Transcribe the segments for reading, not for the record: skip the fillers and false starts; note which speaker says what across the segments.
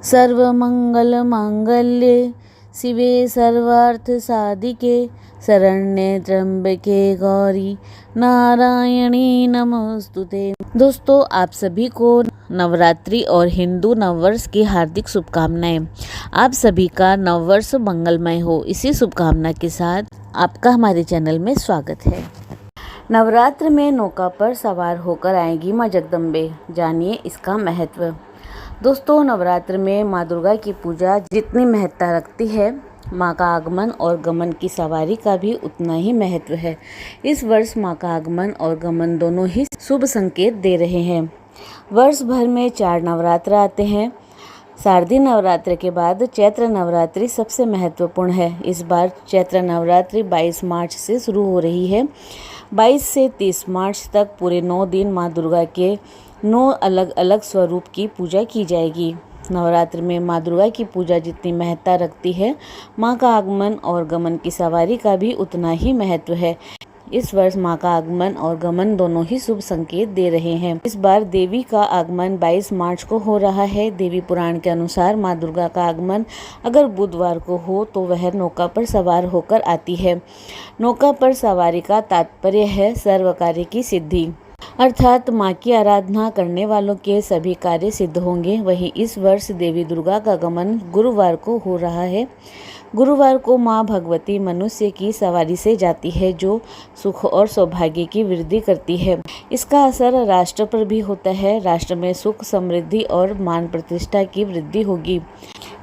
Speaker 1: सर्वमंगलमांगल्ये शिवे सर्वार्थसाधिके शरण्ये त्र्यंबके गौरी नारायणी नमोस्तुते। दोस्तों, आप सभी को नवरात्रि और हिंदू नववर्ष की हार्दिक शुभकामनाएं। आप सभी का नववर्ष मंगलमय हो, इसी शुभकामना के साथ आपका हमारे चैनल में स्वागत है। नवरात्र में नौका पर सवार होकर आएगी माँ जगदम्बे, जानिए इसका महत्व। दोस्तों, नवरात्र में माँ दुर्गा की पूजा जितनी महत्ता रखती है, माँ का आगमन और गमन की सवारी का भी उतना ही महत्व है। इस वर्ष माँ का आगमन और गमन दोनों ही शुभ संकेत दे रहे हैं। वर्ष भर में 4 नवरात्र आते हैं। शारदीय नवरात्र के बाद चैत्र नवरात्रि सबसे महत्वपूर्ण है। इस बार चैत्र नवरात्रि 22 मार्च से शुरू हो रही है। 22 से 30 मार्च तक पूरे 9 दिन माँ दुर्गा के 9 अलग अलग स्वरूप की पूजा की जाएगी। नवरात्र में माँ दुर्गा की पूजा जितनी महत्ता रखती है, माँ का आगमन और गमन की सवारी का भी उतना ही महत्व है। इस वर्ष माँ का आगमन और गमन दोनों ही शुभ संकेत दे रहे हैं। इस बार देवी का आगमन 22 मार्च को हो रहा है। देवी पुराण के अनुसार माँ दुर्गा का आगमन अगर बुधवार को हो तो वह नौका पर सवार होकर आती है। नौका पर सवारी का तात्पर्य है सर्व कार्य की सिद्धि, अर्थात माँ की आराधना करने वालों के सभी कार्य सिद्ध होंगे। वहीं इस वर्ष देवी दुर्गा का गमन गुरुवार को हो रहा है। गुरुवार को माँ भगवती मनुष्य की सवारी से जाती है, जो सुख और सौभाग्य की वृद्धि करती है। इसका असर राष्ट्र पर भी होता है। राष्ट्र में सुख, समृद्धि और मान प्रतिष्ठा की वृद्धि होगी।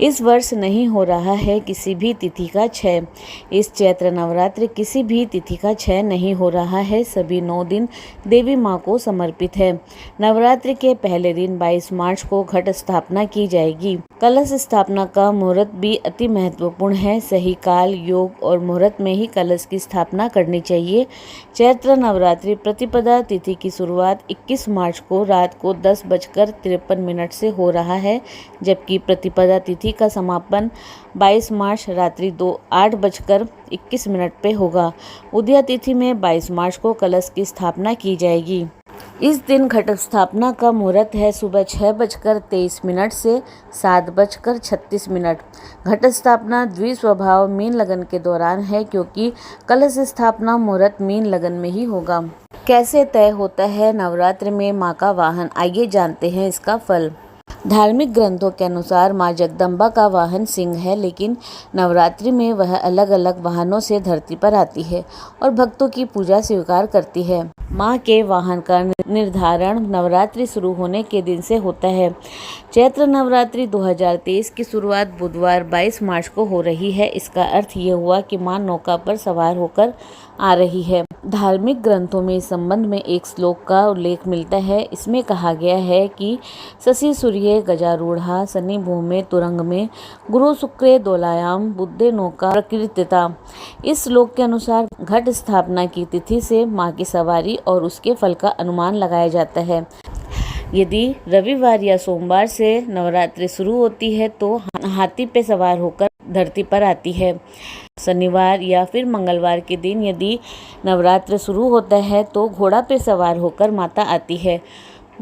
Speaker 1: इस वर्ष नहीं हो रहा है किसी भी तिथि का क्षय। इस चैत्र नवरात्र किसी भी तिथि का क्षय नहीं हो रहा है। सभी 9 दिन देवी माँ को समर्पित है। नवरात्र के पहले दिन 22 मार्च को घट स्थापना की जाएगी। कलश स्थापना का मुहूर्त भी अति महत्वपूर्ण है। सही काल, योग और मुहूर्त में ही कलश की स्थापना करनी चाहिए। चैत्र नवरात्रि प्रतिपदा तिथि की शुरुआत 21 मार्च को रात को 10:53 से हो रहा है, जबकि प्रतिपदा तिथि का समापन 22 मार्च रात्रि 8:21 पे होगा। उदया तिथि में 22 मार्च को कलश की स्थापना की जाएगी। इस दिन घट स्थापना का मुहूर्त है सुबह 6:23 से 7:36। घट स्थापना द्विस्वभाव मीन लगन के दौरान है, क्योंकि कलश स्थापना मुहूर्त मीन लगन में ही होगा। कैसे तय होता है नवरात्र में माँ का वाहन, आइए जानते हैं इसका फल। धार्मिक ग्रंथों के अनुसार माँ जगदम्बा का वाहन सिंह है, लेकिन नवरात्रि में वह अलग अलग वाहनों से धरती पर आती है और भक्तों की पूजा स्वीकार करती है। माँ के वाहन का निर्धारण नवरात्रि शुरू होने के दिन से होता है। चैत्र नवरात्रि 2023 की शुरुआत बुधवार 22 मार्च को हो रही है। इसका अर्थ ये हुआ कि माँ नौका पर सवार होकर आ रही है। धार्मिक ग्रंथों में इस संबंध में एक श्लोक का उल्लेख मिलता है। इसमें कहा गया है कि शशि सूर्ये गजारूढ़ा शनि भूमे तुरंग में गुरु शुक्रे दोलायाम बुद्धे नौका प्रकृतिता। इस श्लोक के अनुसार घट स्थापना की तिथि से माँ की सवारी और उसके फल का अनुमान लगाया जाता है। यदि रविवार या सोमवार से नवरात्रि शुरू होती है तो हाथी पे सवार होकर धरती पर आती है। शनिवार या फिर मंगलवार के दिन यदि नवरात्र शुरू होता है तो घोड़ा पे सवार होकर माता आती है।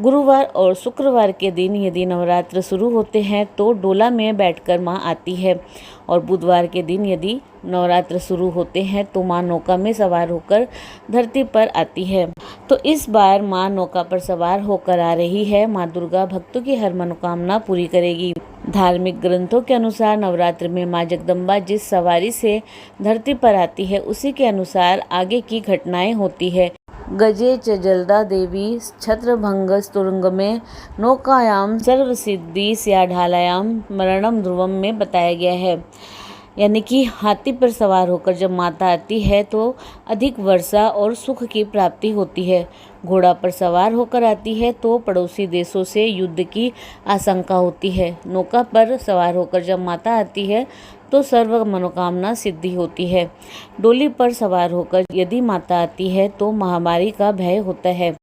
Speaker 1: गुरुवार और शुक्रवार के दिन यदि नवरात्र शुरू होते हैं तो डोला में बैठकर माँ आती है, और बुधवार के दिन यदि नवरात्र शुरू होते हैं तो माँ नौका में सवार होकर धरती पर आती है। तो इस बार माँ नौका पर सवार होकर आ रही है। माँ दुर्गा भक्तों की हर मनोकामना पूरी करेगी। धार्मिक ग्रंथों के अनुसार नवरात्र में माँ जगदम्बा जिस सवारी से धरती पर आती है, उसी के अनुसार आगे की घटनाएं होती है। गजे च जलदा देवी छत्रभंग स्तुरंग में नौकायाम सर्वसिद्धि स्याढालायाम मरणम ध्रुवम में बताया गया है। यानी कि हाथी पर सवार होकर जब माता आती है तो अधिक वर्षा और सुख की प्राप्ति होती है। घोड़ा पर सवार होकर आती है तो पड़ोसी देशों से युद्ध की आशंका होती है। नौका पर सवार होकर जब माता आती है तो सर्व मनोकामना सिद्धि होती है। डोली पर सवार होकर यदि माता आती है तो महामारी का भय होता है।